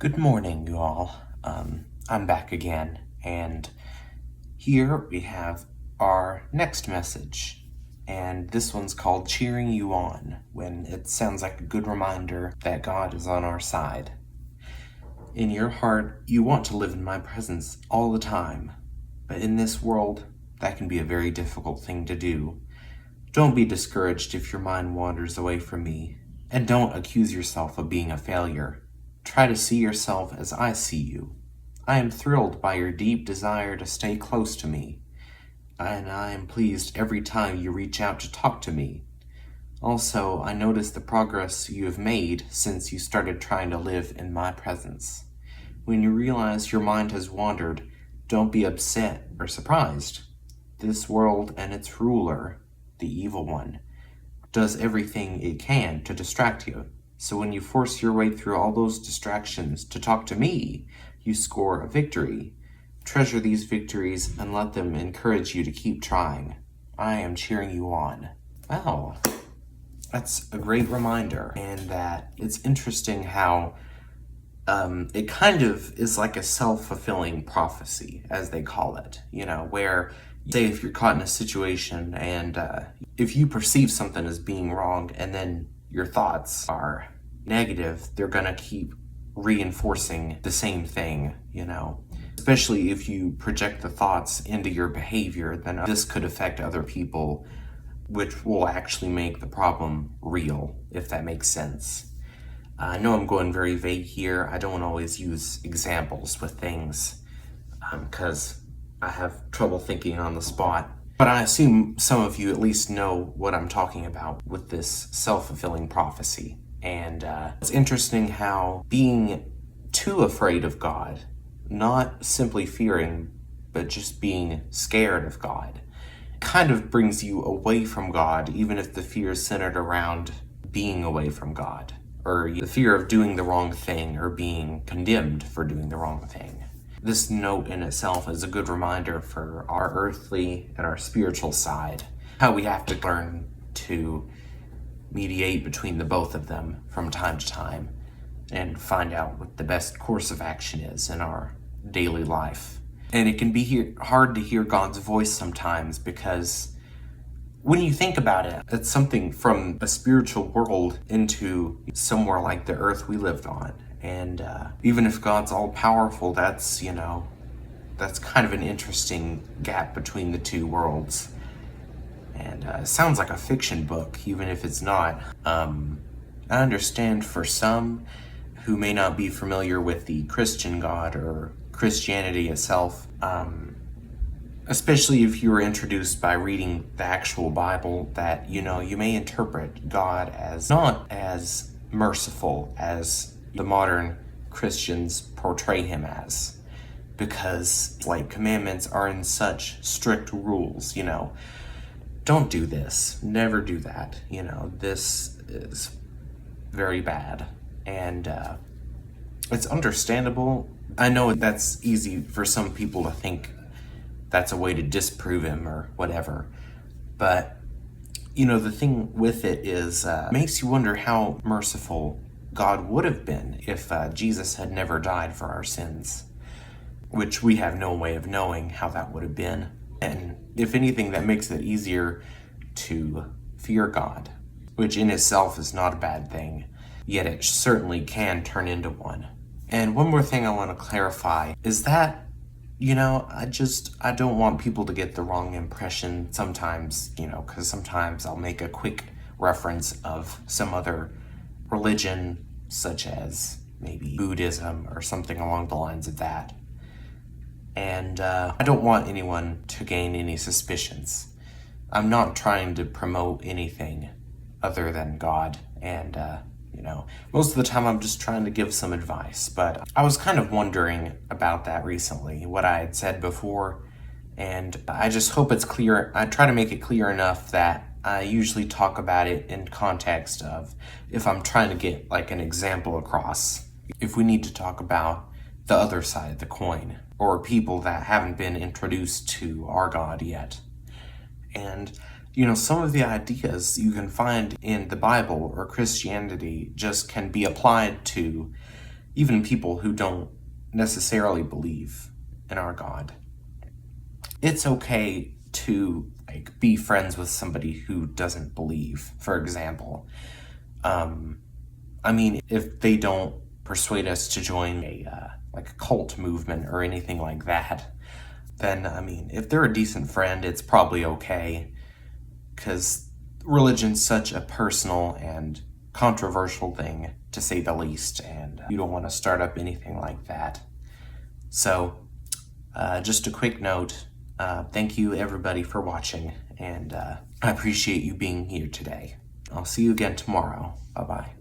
Good morning, you all. I'm back again, and here we have our next message. And this one's called Cheering You On, when it sounds like a good reminder that God is on our side. In your heart, you want to live in my presence all the time, but in this world, that can be a very difficult thing to do. Don't be discouraged if your mind wanders away from me, and don't accuse yourself of being a failure. Try to see yourself as I see you. I am thrilled by your deep desire to stay close to me, and I am pleased every time you reach out to talk to me. Also, I notice the progress you have made since you started trying to live in my presence. When you realize your mind has wandered, don't be upset or surprised. This world and its ruler, the evil one, does everything it can to distract you. So when you force your way through all those distractions to talk to me, you score a victory. Treasure these victories and let them encourage you to keep trying. I am cheering you on. Wow, that's a great reminder. And that it's interesting how it kind of is like a self-fulfilling prophecy, as they call it, where say if you're caught in a situation and if you perceive something as being wrong and then your thoughts are negative, they're gonna keep reinforcing the same thing, Especially if you project the thoughts into your behavior, then this could affect other people, which will actually make the problem real, if that makes sense. I know I'm going very vague here. I don't always use examples with things because I have trouble thinking on the spot. But I assume some of you at least know what I'm talking about with this self-fulfilling prophecy. And it's interesting how being too afraid of God, not simply fearing, but just being scared of God, kind of brings you away from God, even if the fear is centered around being away from God, or the fear of doing the wrong thing or being condemned for doing the wrong thing. This note in itself is a good reminder for our earthly and our spiritual side, how we have to learn to mediate between the both of them from time to time and find out what the best course of action is in our daily life. And it can be hard to hear God's voice sometimes because when you think about it, it's something from a spiritual world into somewhere like the earth we lived on. And even if God's all powerful, that's kind of an interesting gap between the two worlds. And it sounds like a fiction book, even if it's not. I understand for some who may not be familiar with the Christian God or Christianity itself, especially if you were introduced by reading the actual Bible, that, you may interpret God as not as merciful as the modern Christians portray him as, because commandments are in such strict rules, Don't do this, never do that, this is very bad. And it's understandable. I know that's easy for some people to think that's a way to disprove him or whatever, but the thing with it is makes you wonder how merciful God would have been if Jesus had never died for our sins, which we have no way of knowing how that would have been. And if anything, that makes it easier to fear God, which in itself is not a bad thing, yet it certainly can turn into one. And one more thing I want to clarify is that, I don't want people to get the wrong impression sometimes, because sometimes I'll make a quick reference of some other religion, such as maybe Buddhism or something along the lines of that. And I don't want anyone to gain any suspicions. I'm not trying to promote anything other than God. And, most of the time I'm just trying to give some advice. But I was kind of wondering about that recently, what I had said before. And I just hope it's clear. I try to make it clear enough that I usually talk about it in context of if I'm trying to get an example across. If we need to talk about the other side of the coin, or people that haven't been introduced to our God yet. And, some of the ideas you can find in the Bible or Christianity just can be applied to, even people who don't necessarily believe in our God. It's okay to be friends with somebody who doesn't believe, for example. If they don't persuade us to join a cult movement or anything like that, then, if they're a decent friend, it's probably okay, because religion's such a personal and controversial thing, to say the least, and you don't want to start up anything like that. So, just a quick note, thank you everybody for watching, and I appreciate you being here today. I'll see you again tomorrow. Bye-bye.